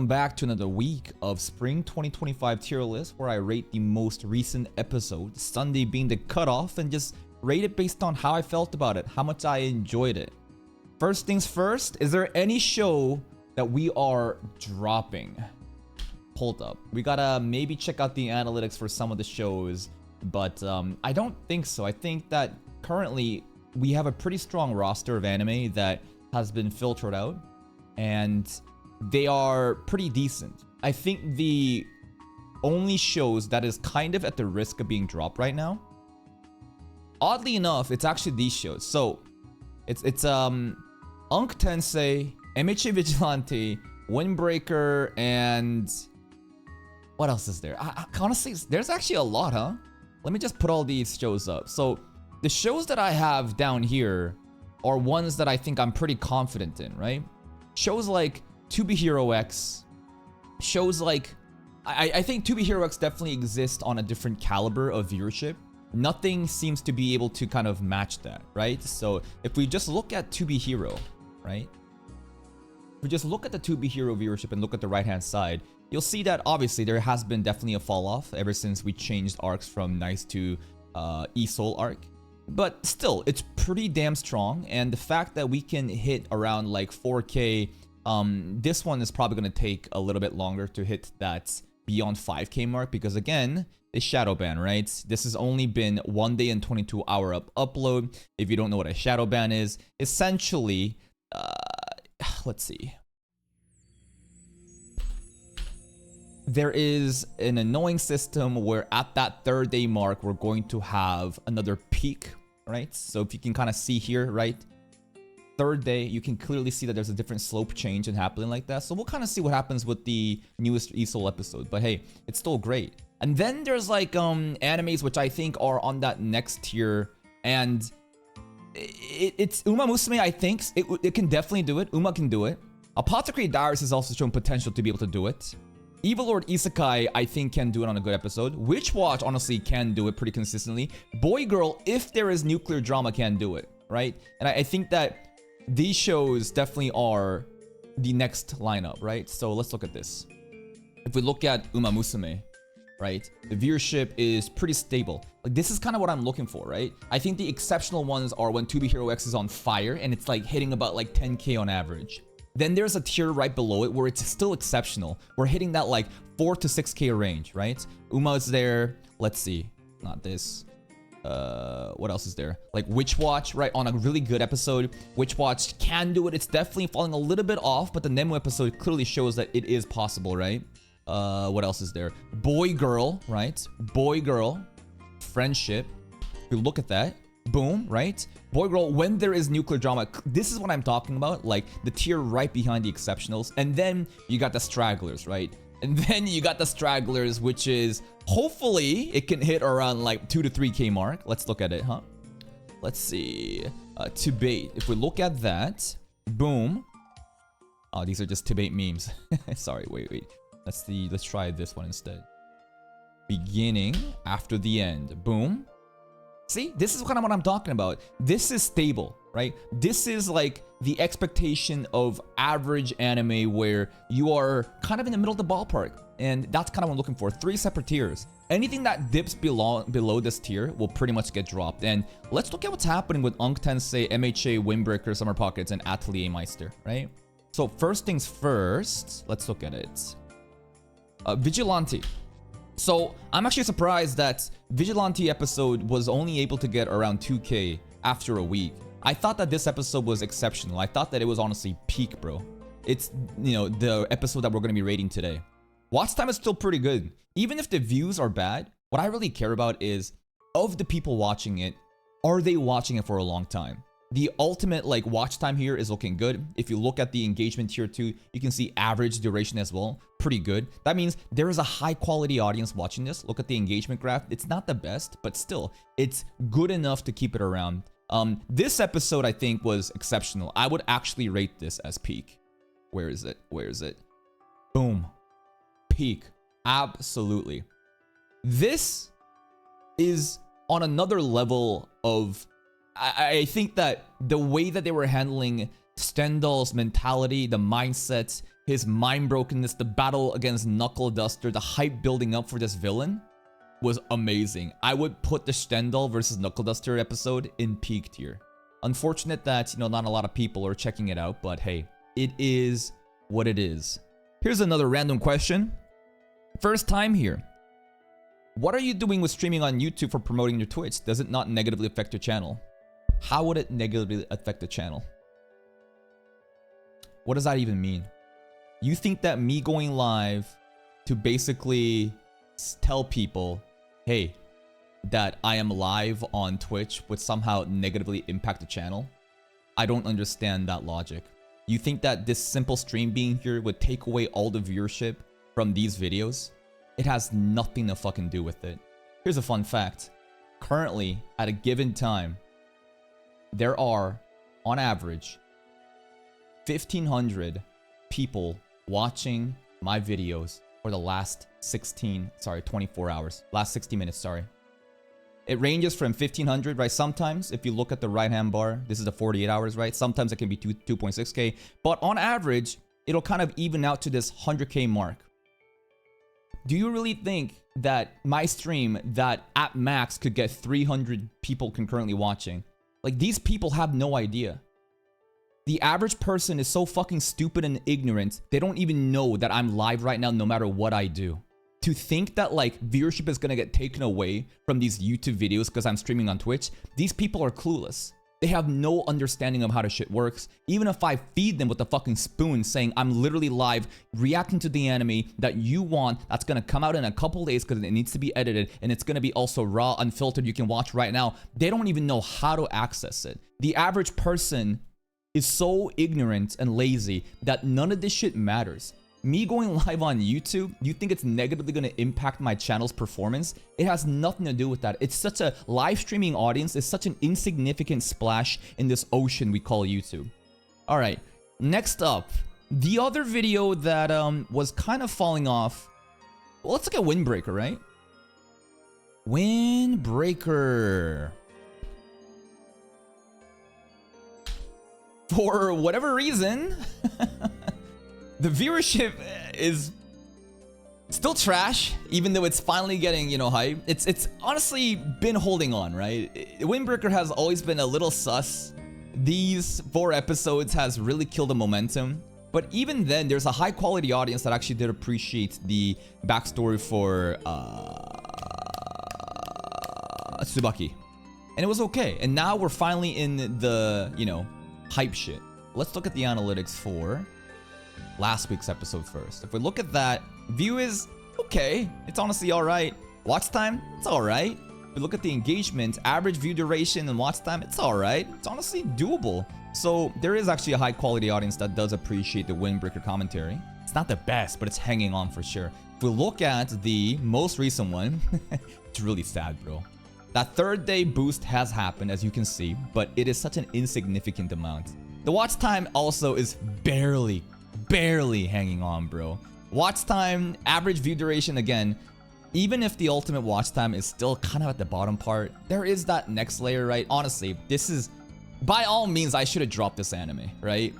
back to another week of Spring 2025 tier list where I rate the most recent episode, Sunday being the cutoff, and just rate it based on how I felt about it, how much I enjoyed it. First things first, is there any show that we are dropping? Hold up. We gotta maybe check out the analytics for some of the shows, but I don't think so. I think that currently we have a pretty strong roster of anime that has been filtered out, and they are pretty decent. I think the only shows that is kind of at the risk of being dropped right now, oddly enough, it's actually these shows. So it's Unk Tensei, MHA Vigilante, Windbreaker, and what else is there? Honestly, there's actually a lot, huh? Let me just put all these shows up. So the shows that I have down here are ones that I think I'm pretty confident in, right? Shows like To Be Hero X, shows like I think To Be Hero X definitely exists on a different caliber of viewership. Nothing seems to be able to kind of match that, right? So if we just look at To Be Hero, right? If we just look at the To Be Hero viewership and look at the right hand side, you'll see that obviously there has been definitely a fall off ever since we changed arcs from Nice to E-Soul arc. But still, it's pretty damn strong, and the fact that we can hit around like 4K, this one is probably going to take a little bit longer to hit that beyond 5K mark, because again, it's shadow ban, right? This has only been 1 day and 22-hour upload. If you don't know what a shadow ban is, essentially, let's see. There is an annoying system where at that 3rd day mark, we're going to have another peak, right? So if you can kind of see here, right? 3rd day, you can clearly see that there's a different slope change and happening like that. So we'll kind of see what happens with the newest E-Soul episode. But hey, it's still great. And then there's like animes which I think are on that next tier. And it's Uma Musume, I think. It can definitely do it. Uma can do it. Apothecary Diaries has also shown potential to be able to do it. Evil Lord Isekai, I think, can do it on a good episode. Witch Watch, honestly, can do it pretty consistently. Boy Girl, if there is nuclear drama, can do it, right? And I think that these shows definitely are the next lineup, right? So let's look at this. If we look at Uma Musume, right? The viewership is pretty stable. Like, this is kind of what I'm looking for, right? I think the exceptional ones are when To Be Hero X is on fire and it's like hitting about like 10K on average. Then there's a tier right below it where it's still exceptional. We're hitting that like 4 to 6K range, right? Uma is there. Let's see. Not this. What else is there? Like Witch Watch, right? On a really good episode. Witch Watch can do it. It's definitely falling a little bit off, but the Nemu episode clearly shows that it is possible, right? What else is there? Boy Girl, right? Boy Girl. Friendship. If we look at that. Boom, right? Boy Girl, when there is nuclear drama, this is what I'm talking about, like the tier right behind the exceptionals. And then you got the stragglers, right? And then you got the stragglers, which is hopefully it can hit around like 2 to 3K mark. Let's look at it, huh? Let's see. Tibate. If we look at that, boom. Oh, these are just Tibate memes. Sorry, wait. Let's see. Let's try this one instead. Beginning after the end. Boom. See, this is kind of what I'm talking about. This is stable, right? This is like the expectation of average anime where you are kind of in the middle of the ballpark. And that's kind of what I'm looking for. 3 separate tiers. Anything that dips below this tier will pretty much get dropped. And let's look at what's happening with Unk Tensei, MHA, Windbreaker, Summer Pockets, and Atelier Meister, right? So first things first, let's look at it. Vigilante. So I'm actually surprised that Vigilante episode was only able to get around 2K after a week. I thought that this episode was exceptional. I thought that it was honestly peak, bro. It's, you know, the episode that we're going to be rating today. Watch time is still pretty good. Even if the views are bad, what I really care about is, of the people watching it, are they watching it for a long time? The ultimate like watch time here is looking good. If you look at the engagement tier 2, you can see average duration as well. Pretty good. That means there is a high quality audience watching this. Look at the engagement graph. It's not the best, but still, it's good enough to keep it around. This episode I think was exceptional. I would actually rate this as peak. Where is it? Where is it? Boom. Peak. Absolutely. This is on another level of... I think that the way that they were handling Stendhal's mentality, the mindset, his mind brokenness, the battle against Knuckle Duster, the hype building up for this villain was amazing. I would put the Stendhal versus Knuckle Duster episode in peak tier. Unfortunate that, you know, not a lot of people are checking it out, but hey, it is what it is. Here's another random question. First time here. What are you doing with streaming on YouTube for promoting your Twitch? Does it not negatively affect your channel? How would it negatively affect the channel? What does that even mean? You think that me going live to basically tell people, hey, that I am live on Twitch would somehow negatively impact the channel? I don't understand that logic. You think that this simple stream being here would take away all the viewership from these videos? It has nothing to fucking do with it. Here's a fun fact. Currently, at a given time, there are, on average, 1,500 people watching my videos for the last 24 hours. Last 60 minutes, sorry. It ranges from 1,500, right? Sometimes, if you look at the right-hand bar, this is the 48 hours, right? Sometimes it can be 2.6K. But on average, it'll kind of even out to this 100K mark. Do you really think that my stream that at max could get 300 people concurrently watching? Like, these people have no idea. The average person is so fucking stupid and ignorant, they don't even know that I'm live right now no matter what I do. To think that like viewership is gonna get taken away from these YouTube videos because I'm streaming on Twitch, these people are clueless. They have no understanding of how the shit works. Even if I feed them with a fucking spoon saying I'm literally live reacting to the anime that you want, that's gonna come out in a couple days because it needs to be edited and it's gonna be also raw, unfiltered, you can watch right now. They don't even know how to access it. The average person is so ignorant and lazy that none of this shit matters. Me going live on YouTube, you think it's negatively going to impact my channel's performance? It has nothing to do with that. It's such a live streaming audience. It's such an insignificant splash in this ocean we call YouTube. All right, next up, the other video that was kind of falling off. Well, let's look at Windbreaker, right? Windbreaker. For whatever reason, the viewership is still trash, even though it's finally getting, you know, hype. It's honestly been holding on, right? Windbreaker has always been a little sus. These 4 episodes has really killed the momentum. But even then, there's a high quality audience that actually did appreciate the backstory for Tsubaki. And it was okay. And now we're finally in the, you know, hype shit. Let's look at the analytics for last week's episode first. If we look at that, view is okay. It's honestly alright. Watch time, it's alright. If we look at the engagement, average view duration and watch time, it's alright. It's honestly doable. So there is actually a high quality audience that does appreciate the Windbreaker commentary. It's not the best, but it's hanging on for sure. If we look at the most recent one, it's really sad, bro. That 3rd day boost has happened, as you can see, but it is such an insignificant amount. The watch time also is barely hanging on, bro. Watch time, average view duration, again, even if the ultimate watch time is still kind of at the bottom part, there is that next layer, right? Honestly, this is, by all means, I should have dropped this anime, right?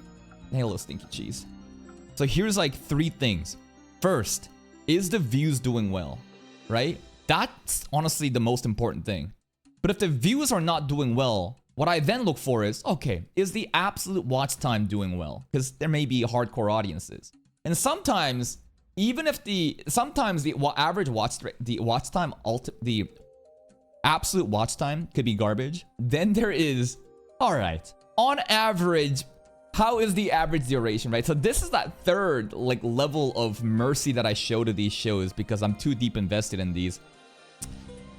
Hello, Stinky Cheese. So here's like 3 things. First, is the views doing well, right? That's honestly the most important thing. But if the views are not doing well, what I then look for is, okay, is the absolute watch time doing well? Because there may be hardcore audiences. And sometimes, even if the average watch time, the absolute watch time could be garbage, then there is, all right, on average, how is the average duration, right? So this is that 3rd like level of mercy that I show to these shows because I'm too deep invested in these.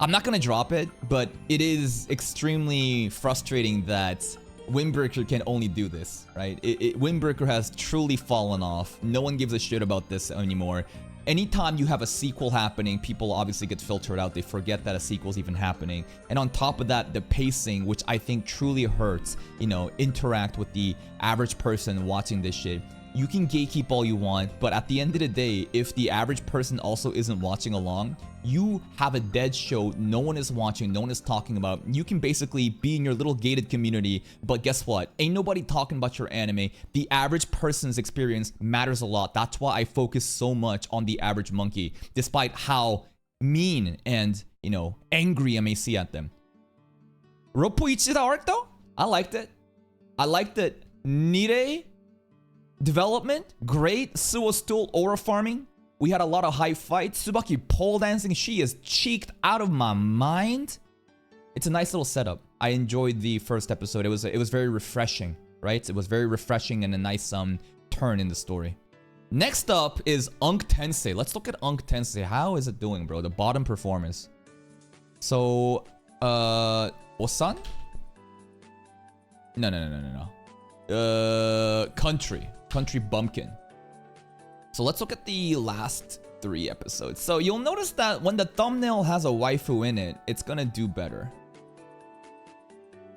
I'm not gonna drop it, but it is extremely frustrating that Windbreaker can only do this, right? Windbreaker has truly fallen off. No one gives a shit about this anymore. Anytime you have a sequel happening, people obviously get filtered out. They forget that a sequel's even happening. And on top of that, the pacing, which I think truly hurts, you know, interact with the average person watching this shit. You can gatekeep all you want, but at the end of the day, if the average person also isn't watching along, you have a dead show, no one is watching, no one is talking about. You can basically be in your little gated community, but guess what? Ain't nobody talking about your anime. The average person's experience matters a lot. That's why I focus so much on the average monkey, despite how mean and, you know, angry I may see at them. Roppo Ichida arc though? I liked it. I liked it. Nire development, great. Suo stool aura farming. We had a lot of high fights. Tsubaki pole dancing. She is cheeked out of my mind. It's a nice little setup. I enjoyed the first episode. It was very refreshing, right? It was very refreshing and a nice turn in the story. Next up is Unk Tensei. Let's look at Unk Tensei. How is it doing, bro? The bottom performance. So, Osan? No. Country Bumpkin. So let's look at the last 3 episodes. So you'll notice that when the thumbnail has a waifu in it, it's gonna do better.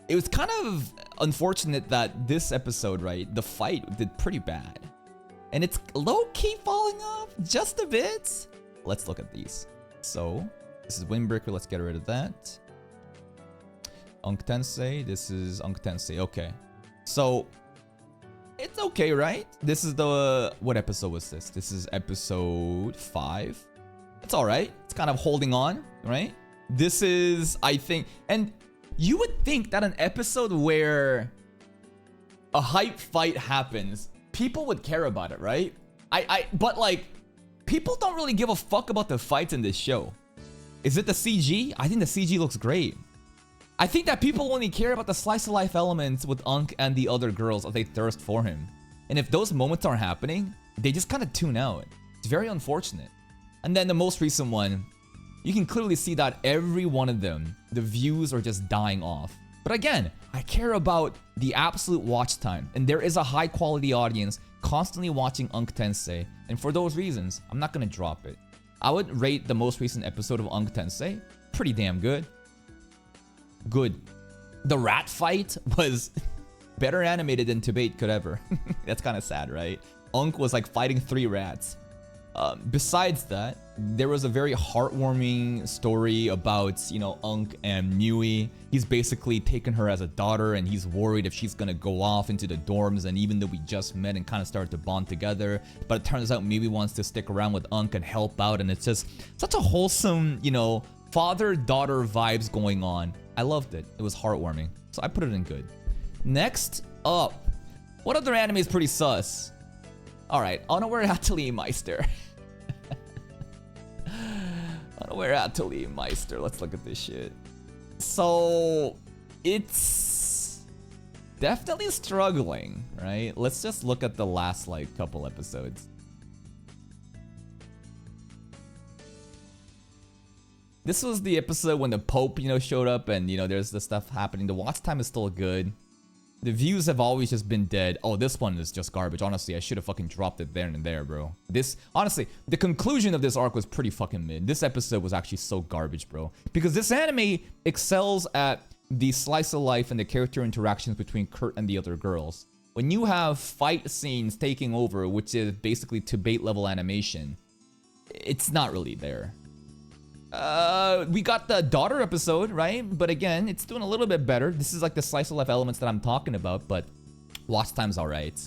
It was kind of unfortunate that this episode, right, the fight did pretty bad. And it's low-key falling off just a bit. Let's look at these. So, this is Windbreaker, let's get rid of that. Unk Tensei, this is Unk Tensei, okay. So, it's okay, right? This is the... What episode was this? This is episode 5. It's alright. It's kind of holding on, right? This is, I think... And you would think that an episode where a hype fight happens, people would care about it, right? But like, people don't really give a fuck about the fights in this show. Is it the CG? I think the CG looks great. I think that people only care about the slice of life elements with Unk and the other girls as they thirst for him. And if those moments aren't happening, they just kind of tune out. It's very unfortunate. And then the most recent one, you can clearly see that every one of them, the views are just dying off. But again, I care about the absolute watch time. And there is a high quality audience constantly watching Unk Tensei. And for those reasons, I'm not going to drop it. I would rate the most recent episode of Unk Tensei pretty damn good. Good. The rat fight was better animated than Tobate could ever. That's kind of sad, right? Unk was like fighting 3 rats. Besides that, there was a very heartwarming story about, you know, Unk and Mui. He's basically taken her as a daughter and he's worried if she's gonna go off into the dorms, and even though we just met and kind of started to bond together, but it turns out Mui wants to stick around with Unk and help out, and it's just such a wholesome, you know, father-daughter vibes going on. I loved it. It was heartwarming. So I put it in good. Next up, what other anime is pretty sus? Alright, Unaware Atelier Meister. Unaware Atelier Meister. Let's look at this shit. So, it's definitely struggling, right? Let's just look at the last, like, couple episodes. This was the episode when the Pope, you know, showed up and, you know, there's the stuff happening. The watch time is still good. The views have always just been dead. Oh, this one is just garbage. Honestly, I should have fucking dropped it there and there, bro. This, honestly, the conclusion of this arc was pretty fucking mid. This episode was actually so garbage, bro. Because this anime excels at the slice of life and the character interactions between Kurt and the other girls. When you have fight scenes taking over, which is basically Tobate level animation, it's not really there. We got the daughter episode, right? But again, it's doing a little bit better. This is like the slice of life elements that I'm talking about, but watch time's alright.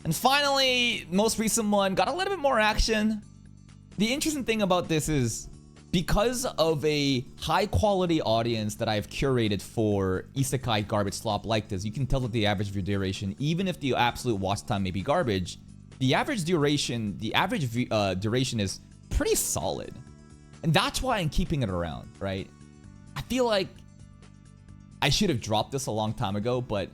And finally, most recent one, got a little bit more action. The interesting thing about this is, because of a high quality audience that I've curated for isekai garbage slop like this, you can tell that the average view duration, even if the absolute watch time may be garbage, the average duration is pretty solid. And that's why I'm keeping it around, right? I feel like I should have dropped this a long time ago, but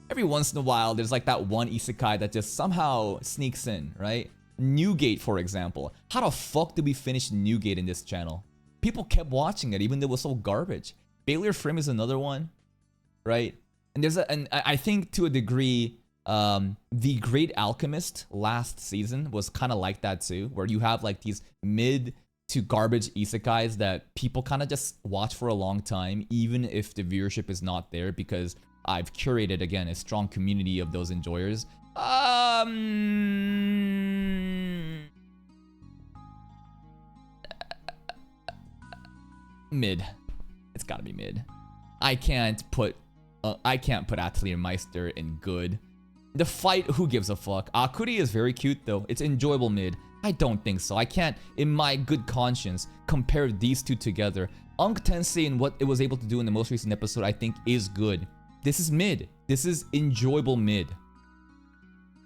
every once in a while, there's like that one isekai that just somehow sneaks in, right? Newgate, for example. How the fuck did we finish Newgate in this channel? People kept watching it, even though it was so garbage. Failure Frame is another one, right? And and I think to a degree, The Great Alchemist last season was kind of like that too, where you have like these mid to garbage isekais that people kind of just watch for a long time, even if the viewership is not there, because I've curated, again, a strong community of those enjoyers. Mid. It's gotta be mid. I can't put Atelier Meister in good. The fight, who gives a fuck? Akuri is very cute though. It's enjoyable mid. I don't think so. I can't, in my good conscience, compare these two together. Unk Tensei and what it was able to do in the most recent episode, I think is good. This is mid. This is enjoyable mid.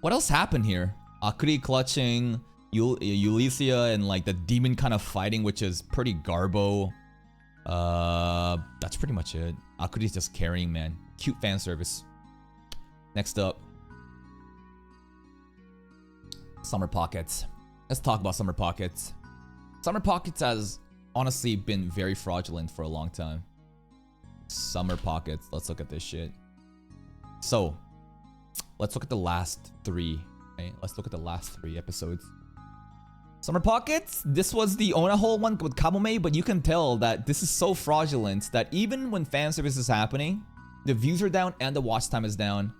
What else happened here? Akuri clutching, Ulysia and like the demon kind of fighting, which is pretty garbo. That's pretty much it. Akuri's just carrying, man. Cute fan service. Next up, Summer Pockets. Let's talk about Summer Pockets. Summer Pockets has honestly been very fraudulent for a long time. Summer Pockets. Let's look at this shit. So, let's look at the last three. Okay? Let's look at the last 3 episodes. Summer Pockets, this was the Onahole one with Kamome, but you can tell that this is so fraudulent that even when fan service is happening, the views are down and the watch time is down,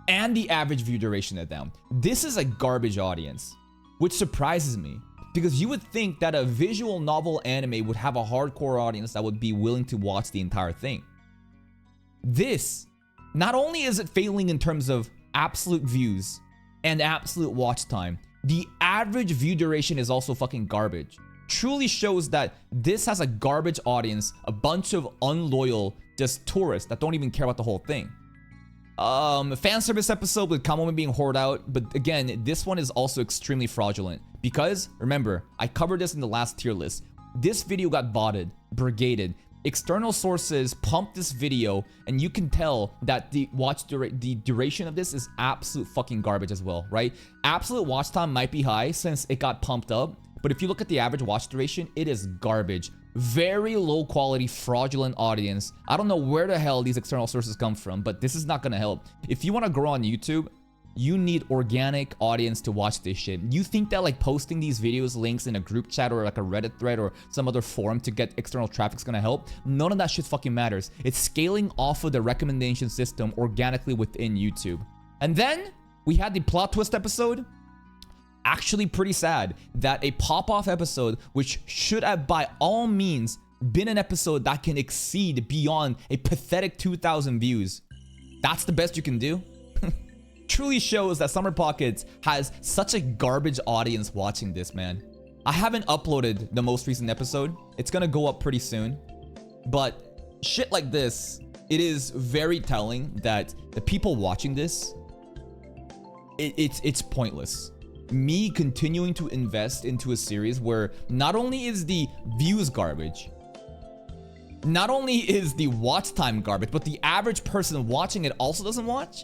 and the average view duration is down. This is a garbage audience, which surprises me, because you would think that a visual novel anime would have a hardcore audience that would be willing to watch the entire thing. This, not only is it failing in terms of absolute views and absolute watch time, the average view duration is also fucking garbage. Truly shows that this has a garbage audience, a bunch of unloyal, just tourists that don't even care about the whole thing. Fan service episode with Kamome being hoarded out, but again, this one is also extremely fraudulent because, remember, I covered this in the last tier list. This video got botted, brigaded. External sources pumped this video, and you can tell that the duration of this is absolute fucking garbage as well, right? Absolute watch time might be high since it got pumped up, but if you look at the average watch duration, it is garbage. Very low quality, fraudulent audience. I don't know where the hell these external sources come from, but this is not gonna help. If you want to grow on YouTube, you need organic audience to watch this shit. You think that like posting these videos links in a group chat or like a Reddit thread or some other forum to get external traffic is gonna help? None of that shit fucking matters. It's scaling off of the recommendation system organically within YouTube. And then we had the plot twist episode. Actually pretty sad that a pop-off episode, which should have by all means been an episode that can exceed beyond a pathetic 2,000 views. That's the best you can do? Truly shows that Summer Pockets has such a garbage audience watching this, man. I haven't uploaded the most recent episode. It's gonna go up pretty soon. But shit like this, it is very telling that the people watching this, it's pointless. Me continuing to invest into a series where not only is the views garbage, not only is the watch time garbage, but the average person watching it also doesn't watch.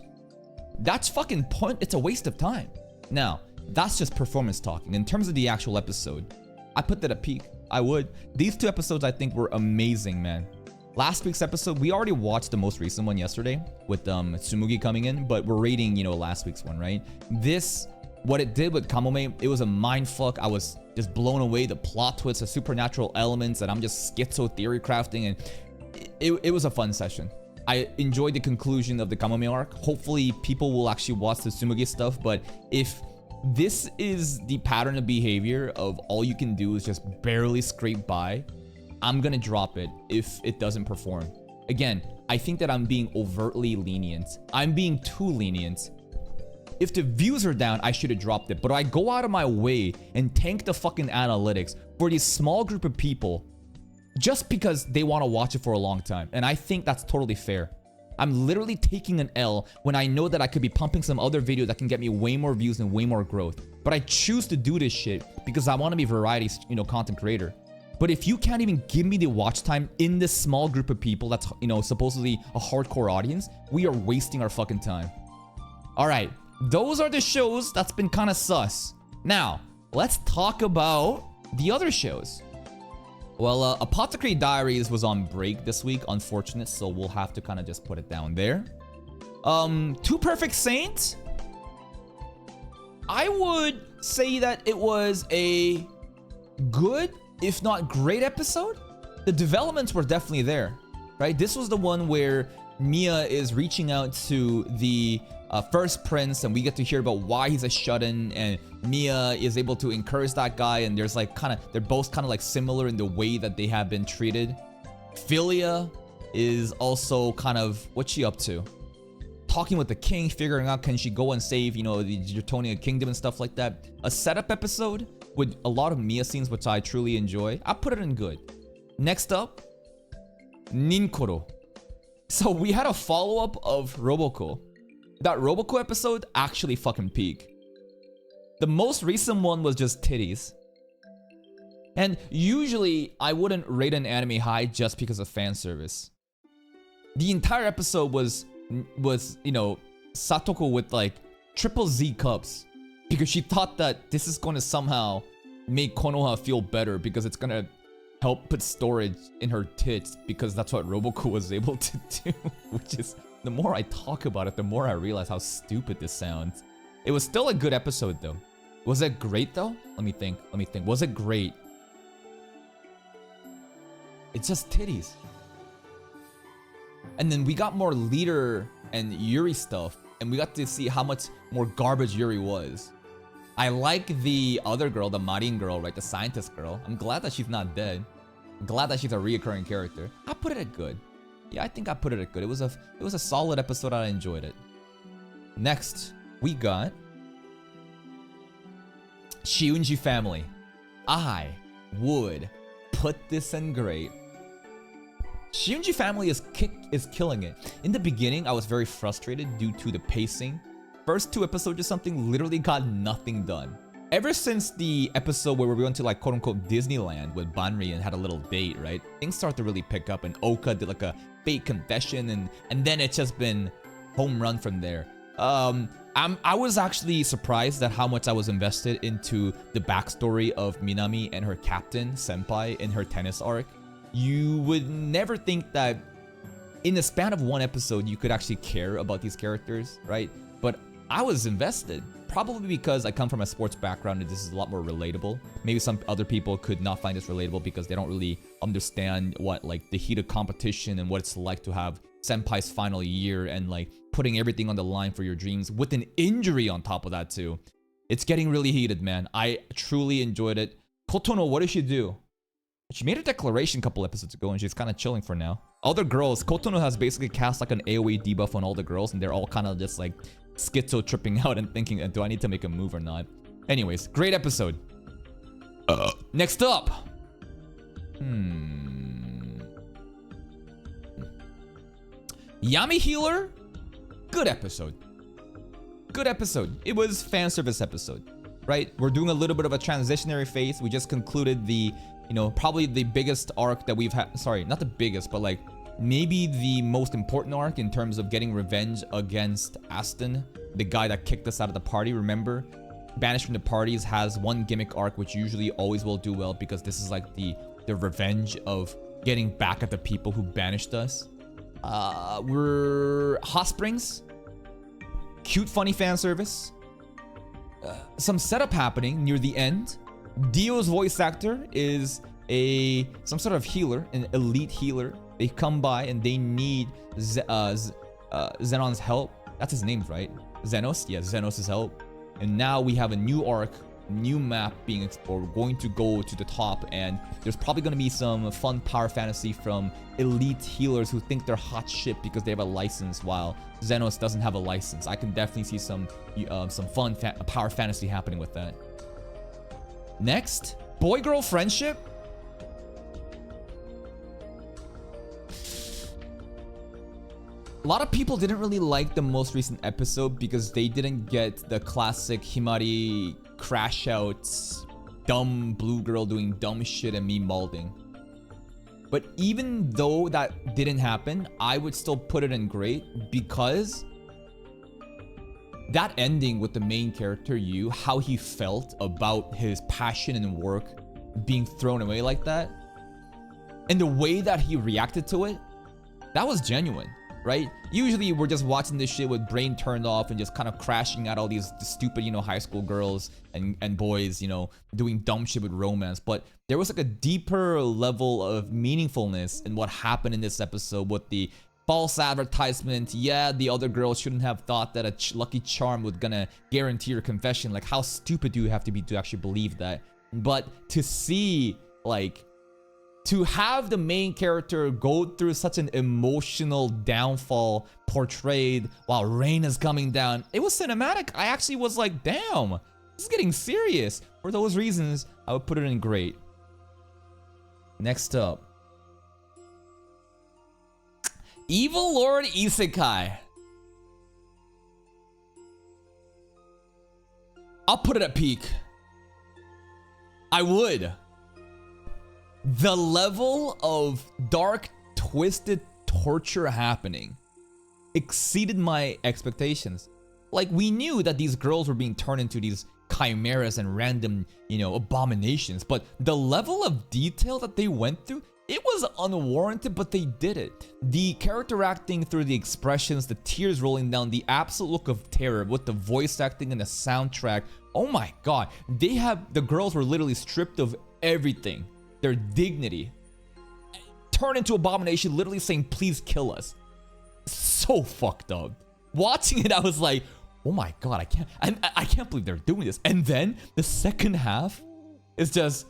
That's fucking point. It's a waste of time. Now, that's just performance talking. In terms of the actual episode, I put that at peak. I would. These 2 episodes I think were amazing, man. Last week's episode, we already watched the most recent one yesterday with Tsumugi coming in, but we're rating, you know, last week's one, right? This, what it did with Kamome, it was a mindfuck. I was just blown away. The plot twists, the supernatural elements, and I'm just schizo theory crafting, and it was a fun session. I enjoyed the conclusion of the Kamome arc. Hopefully people will actually watch the Tsumugi stuff, but if this is the pattern of behavior of all you can do is just barely scrape by, I'm gonna drop it if it doesn't perform. Again, I think that I'm being overtly lenient. I'm being too lenient. If the views are down, I should have dropped it, but I go out of my way and tank the fucking analytics for this small group of people just because they want to watch it for a long time. And I think that's totally fair. I'm literally taking an L when I know that I could be pumping some other video that can get me way more views and way more growth. But I choose to do this shit because I want to be a variety, you know, content creator. But if you can't even give me the watch time in this small group of people that's, you know, supposedly a hardcore audience, we are wasting our fucking time. All right, those are the shows that's been kind of sus. Now, let's talk about the other shows. Well, Apothecary Diaries was on break this week, unfortunate, so we'll have to kind of just put it down there. Two Perfect Saints, I would say that it was a good, if not great episode. The developments were definitely there, right? This was the one where Mia is reaching out to the first prince, and we get to hear about why he's a shut-in, and Mia is able to encourage that guy, and there's like they're both kind of like similar in the way that they have been treated. Philia is also kind of, what's she up to? Talking with the king, figuring out can she go and save, you know, the Draconian kingdom and stuff like that. A setup episode with a lot of Mia scenes, which I truly enjoy. I put it in good. Next up, Ninkoro. So we had a follow-up of Roboco. That Roboco episode actually fucking peaked. The most recent one was just titties. And usually I wouldn't rate an anime high just because of fan service. The entire episode was you know, Satoko with like triple Z cups because she thought that this is going to somehow make Konoha feel better because it's going to help put storage in her tits because that's what Roboco was able to do. Which is, the more I talk about it, the more I realize how stupid this sounds. It was still a good episode though. Was it great though? Let me think. Was it great? It's just titties. And then we got more Leader and Yuri stuff, and we got to see how much more garbage Yuri was. I like the other girl, the Marin girl, right? The scientist girl. I'm glad that she's not dead. I'm glad that she's a reoccurring character. I put it at good. Yeah, I think I put it at good. It was a solid episode. I enjoyed it. Next, we got Shiunji family. I would put this in great. Shiunji family is killing it. In the beginning, I was very frustrated due to the pacing. First 2 episodes or something literally got nothing done. Ever since the episode where we went to like quote-unquote Disneyland with Banri and had a little date, right? Things start to really pick up, and Oka did like a fake confession, and then it's just been home run from there. I was actually surprised at how much I was invested into the backstory of Minami and her captain, Senpai, in her tennis arc. You would never think that in the span of 1 episode you could actually care about these characters, right? But I was invested, probably because I come from a sports background and this is a lot more relatable. Maybe some other people could not find this relatable because they don't really understand what like the heat of competition and what it's like to have Senpai's final year and like putting everything on the line for your dreams with an injury on top of that too. It's getting really heated, man. I truly enjoyed it. Kotono, what did she do? She made a declaration a couple episodes ago and she's kind of chilling for now. Other girls, Kotono has basically cast like an AoE debuff on all the girls and they're all kind of just like schizo tripping out and thinking, do I need to make a move or not? Anyways, great episode. Next up. Yami Healer. Good episode. Good episode. It was fan service episode, right? We're doing a little bit of a transitionary phase. We just concluded the, you know, probably the biggest arc that we've had. Sorry, not the biggest, but like maybe the most important arc in terms of getting revenge against Aston, the guy that kicked us out of the party. Remember, Banished from the Parties has one gimmick arc which usually always will do well because this is like the revenge of getting back at the people who banished us. We're Hot Springs. Cute, funny fan service. Some setup happening near the end. Dio's voice actor is some sort of healer, an elite healer. They come by and they need Zenon's help. That's his name, right? Zenos? Yeah, Zenos' help. And now we have a new arc, new map being explored. We're going to go to the top, and there's probably going to be some fun power fantasy from elite healers who think they're hot shit because they have a license, while Zenos doesn't have a license. I can definitely see some fun power fantasy happening with that. Next, boy-girl friendship. A lot of people didn't really like the most recent episode because they didn't get the classic Himari crash out, dumb blue girl doing dumb shit and me molding. But even though that didn't happen, I would still put it in great because that ending with the main character, Yu, how he felt about his passion and work being thrown away like that, and the way that he reacted to it, that was genuine. Right? Usually we're just watching this shit with brain turned off and just kind of crashing out all these stupid, you know, high school girls and boys, you know, doing dumb shit with romance. But there was like a deeper level of meaningfulness in what happened in this episode with the false advertisement. Yeah, the other girls shouldn't have thought that a lucky charm would gonna guarantee your confession. Like, how stupid do you have to be to actually believe that? But to see, like, to have the main character go through such an emotional downfall portrayed while rain is coming down, it was cinematic. I actually was like, damn, this is getting serious. For those reasons, I would put it in great. Next up, Evil Lord Isekai. I'll put it at peak. I would. The level of dark, twisted torture happening exceeded my expectations. Like, we knew that these girls were being turned into these chimeras and random, abominations, but the level of detail that they went through, it was unwarranted, but they did it. The character acting through the expressions, the tears rolling down, the absolute look of terror with the voice acting and the soundtrack. Oh my god, the girls were literally stripped of everything. Their dignity. Turned into abomination, literally saying, please kill us. So fucked up. Watching it, I was like, oh my god, I can't believe they're doing this. And then the second half is just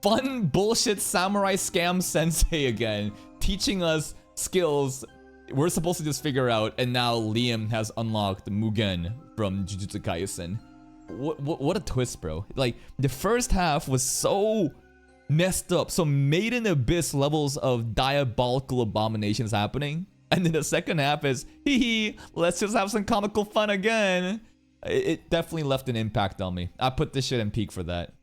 fun bullshit samurai scam sensei again, teaching us skills we're supposed to just figure out, and now Liam has unlocked Mugen from Jujutsu Kaisen. What a twist, bro. Like, the first half was so messed up, so Maiden Abyss levels of diabolical abominations happening, and then the second half is, hee hee, let's just have some comical fun again. It definitely left an impact on me. I put this shit in peak for that.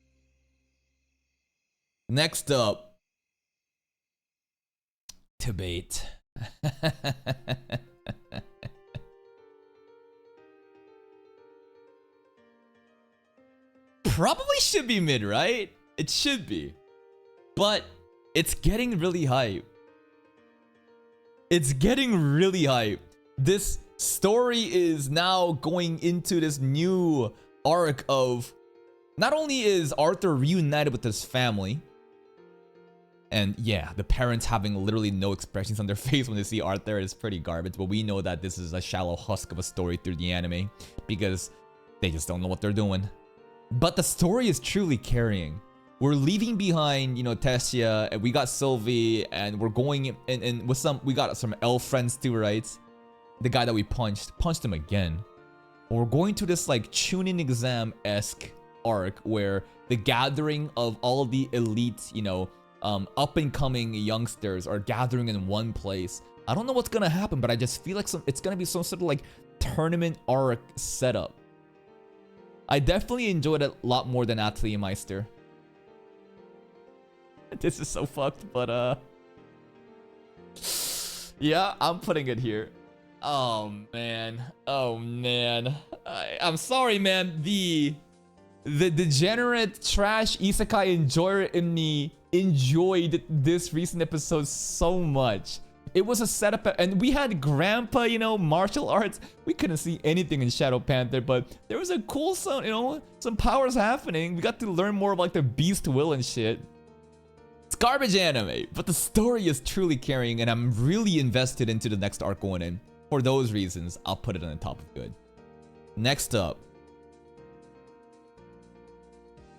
Next up, debate. Probably should be mid, right? It should be. But it's getting really hype. It's getting really hype. This story is now going into this new arc of, not only is Arthur reunited with his family, and yeah, the parents having literally no expressions on their face when they see Arthur is pretty garbage, but we know that this is a shallow husk of a story through the anime because they just don't know what they're doing. But the story is truly carrying. We're leaving behind, Tessia, and we got Sylvie, and we're going in with we got some elf friends too, right? The guy that we punched him again. We're going to this like Chunin exam-esque arc where the gathering of all of the elite, up and coming youngsters are gathering in one place. I don't know what's gonna happen, but I just feel like it's gonna be some sort of like tournament arc setup. I definitely enjoyed it a lot more than Atelier Meister. This is so fucked, but yeah, I'm putting it here. Oh man, I'm sorry, man. The degenerate trash isekai enjoyer in me enjoyed this recent episode so much. It was a setup, and we had grandpa, martial arts. We couldn't see anything in Shadow Panther, but there was a cool some powers happening. We got to learn more of like the beast will and shit. It's garbage anime, but the story is truly carrying, and I'm really invested into the next arc going in. For those reasons, I'll put it on the top of good. Next up,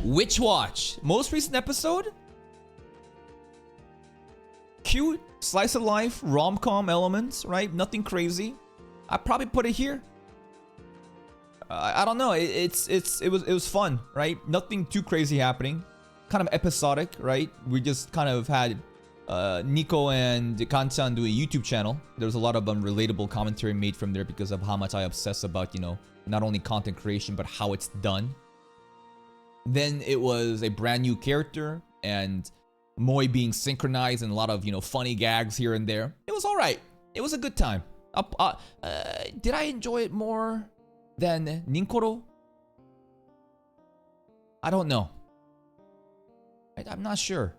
Witch Watch. Most recent episode? Cute, slice of life, rom-com elements, right? Nothing crazy. I'd probably put it here. I don't know. It was fun, right? Nothing too crazy happening. Kind of episodic, right? We just kind of had Nico and Kanchan do a YouTube channel. There's a lot of relatable commentary made from there because of how much I obsess about, not only content creation, but how it's done. Then it was a brand new character and Moi being synchronized and a lot of, funny gags here and there. It was all right. It was a good time. Did I enjoy it more than Ninkoro? I don't know. I'm not sure.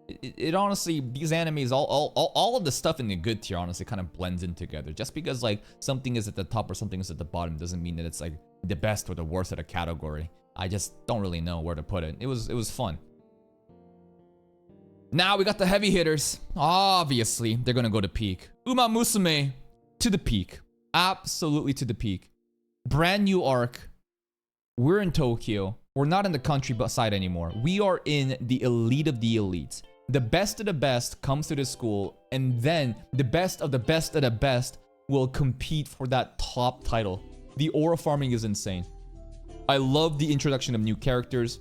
It honestly, these animes, all of the stuff in the good tier honestly kind of blends in together. Just because like something is at the top or something is at the bottom doesn't mean that it's like the best or the worst at a category. I just don't really know where to put it. It was fun. Now we got the heavy hitters. Obviously, they're gonna go to peak. Uma Musume to the peak. Absolutely to the peak. Brand new arc. We're in Tokyo. We're not in the country side anymore. We are in the elite of the elites. The best of the best comes to the school, and then the best of the best of the best will compete for that top title. The aura farming is insane. I love the introduction of new characters.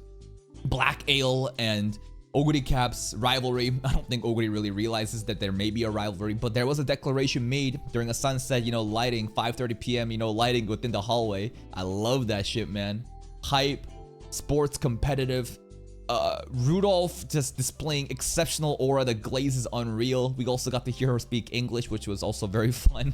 Black Ale and Oguri Cap's rivalry. I don't think Oguri really realizes that there may be a rivalry, but there was a declaration made during a sunset, you know, lighting, 5:30 p.m., you know, lighting within the hallway. I love that shit, man. Hype, sports competitive. Rudolph just displaying exceptional aura. The glaze is unreal. We also got to hear her speak English, which was also very fun.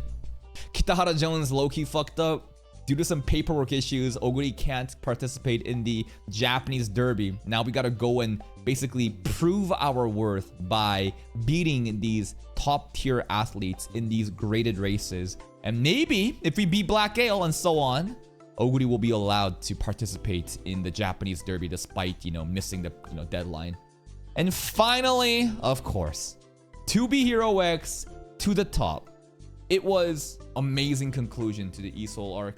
Kitahara Jones low-key fucked up. Due to some paperwork issues, Oguri can't participate in the Japanese derby. Now we gotta go and basically prove our worth by beating these top-tier athletes in these graded races. And maybe, if we beat Black Ale and so on, Oguri will be allowed to participate in the Japanese derby despite, you know, missing the, you know, deadline. And finally, of course, 2B Hero X to the top. It was amazing conclusion to the ESOL arc.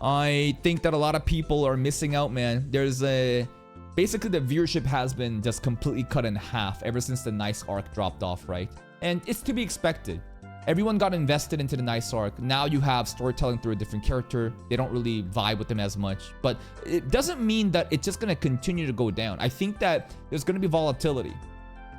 I think that a lot of people are missing out, man. Basically the viewership has been just completely cut in half ever since the Nice arc dropped off, right? And it's to be expected. Everyone got invested into the Nice arc. Now you have storytelling through a different character. They don't really vibe with them as much. But it doesn't mean that it's just going to continue to go down. I think that there's going to be volatility.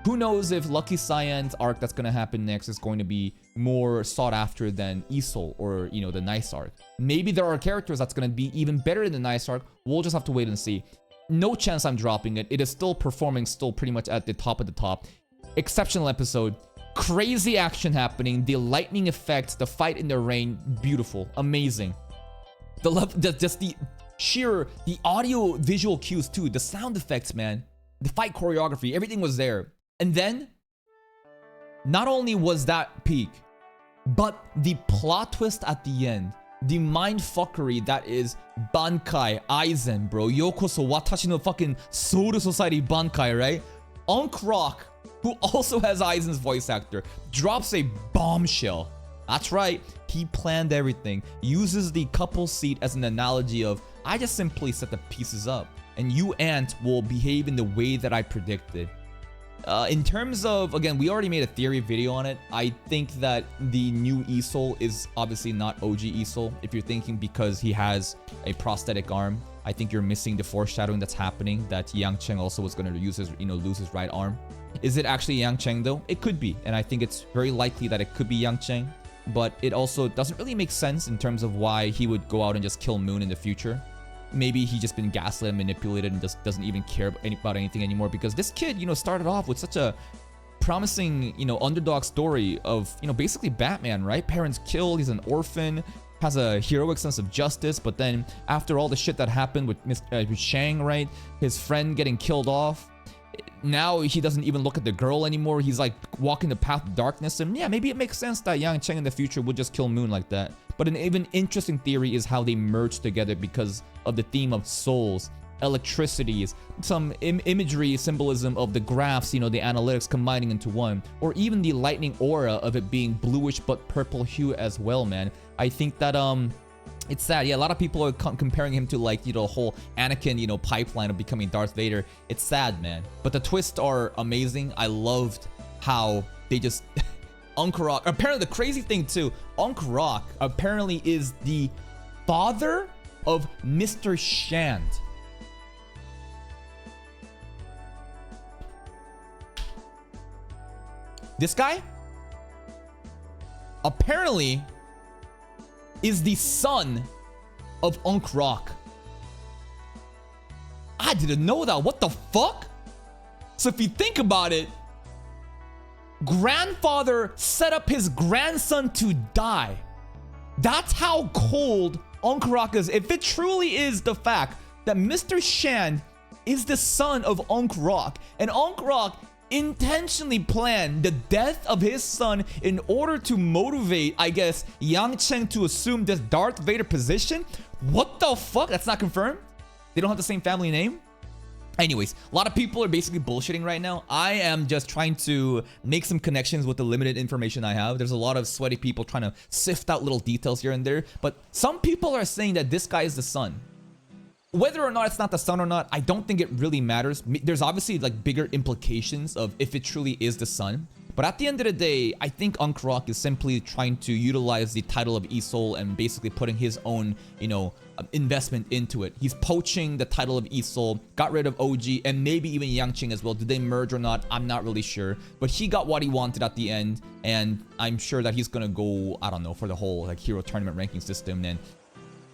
Who knows if Lucky Cyan's arc that's going to happen next is going to be more sought after than ESOL or, you know, the Nice arc. Maybe there are characters that's going to be even better than the Nice arc. We'll just have to wait and see. No chance I'm dropping it. It is still performing still pretty much at the top of the top. Exceptional episode. Crazy action happening, the lightning effects, the fight in the rain, beautiful, amazing. The audio visual cues too, the sound effects, man, the fight choreography, everything was there. And then, not only was that peak, but the plot twist at the end, the mindfuckery that is Bankai Aizen, bro. Yokoso watashi no fucking Soul Society Bankai, right? Unk Rock, who also has Aizen's voice actor, drops a bombshell. That's right, he planned everything. Uses the couple seat as an analogy of, I just simply set the pieces up, and you, Ant, will behave in the way that I predicted. In terms of, again, we already made a theory video on it. I think that the new ESOL is obviously not OG ESOL. If you're thinking because he has a prosthetic arm, I think you're missing the foreshadowing that's happening, that Yang Cheng also was going to use his, lose his right arm. Is it actually Yang Cheng though? It could be, and I think it's very likely that it could be Yang Cheng, but it also doesn't really make sense in terms of why he would go out and just kill Moon in the future. Maybe he just been gaslit and manipulated and just doesn't even care about anything anymore, because this kid, started off with such a promising, underdog story of, basically Batman, right? Parents killed, he's an orphan, has a heroic sense of justice, but then after all the shit that happened with Shang, right? His friend getting killed off, now he doesn't even look at the girl anymore. He's like walking the path of darkness, and yeah, maybe it makes sense that Yang Cheng in the future would just kill Moon like that. But an even interesting theory is how they merge together because of the theme of souls, electricities, some imagery symbolism of the graphs, the analytics combining into one, or even the lightning aura of it being bluish but purple hue as well, man. I think that it's sad. Yeah, a lot of people are comparing him to like, the whole Anakin, pipeline of becoming Darth Vader. It's sad, man. But the twists are amazing. I loved how they just Unk Rock. Apparently, the crazy thing too, Unk Rock apparently is the father of Mr. Shand. This guy apparently is the son of Unk Rock. I didn't know that. What the fuck? So if you think about it, grandfather set up his grandson to die. That's how cold Unk Rock is. If it truly is the fact that Mr. Shand is the son of Unk Rock, and Unk Rock intentionally planned the death of his son in order to motivate, I guess, Yang Cheng to assume this Darth Vader position. What the fuck? That's not confirmed? They don't have the same family name? Anyways, a lot of people are basically bullshitting right now. I am just trying to make some connections with the limited information I have. There's a lot of sweaty people trying to sift out little details here and there. But some people are saying that this guy is the son. Whether or not it's not the son or not, I don't think it really matters. There's obviously like bigger implications of if it truly is the son. But at the end of the day, I think Unkrok is simply trying to utilize the title of Isol and basically putting his own, investment into it. He's poaching the title of Isol, got rid of OG, and maybe even Yangqing as well. Did they merge or not? I'm not really sure. But he got what he wanted at the end, and I'm sure that he's gonna go, I don't know, for the whole like hero tournament ranking system. And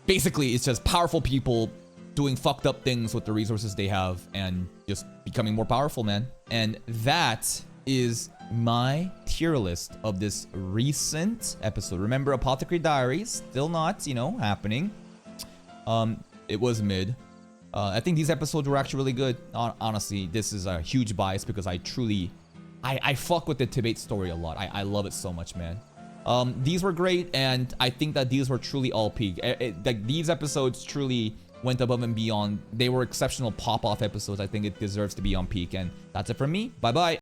basically, it's just powerful people doing fucked up things with the resources they have and just becoming more powerful, man. And that is my tier list of this recent episode. Remember, Apothecary Diaries still not, happening. It was mid. I think these episodes were actually really good. Honestly, this is a huge bias because I fuck with the Tibet story a lot. I love it so much, man. These were great, and I think that these were truly all peak. Like these episodes truly went above and beyond. They were exceptional pop-off episodes. I think it deserves to be on peak, and that's it from me. Bye-bye.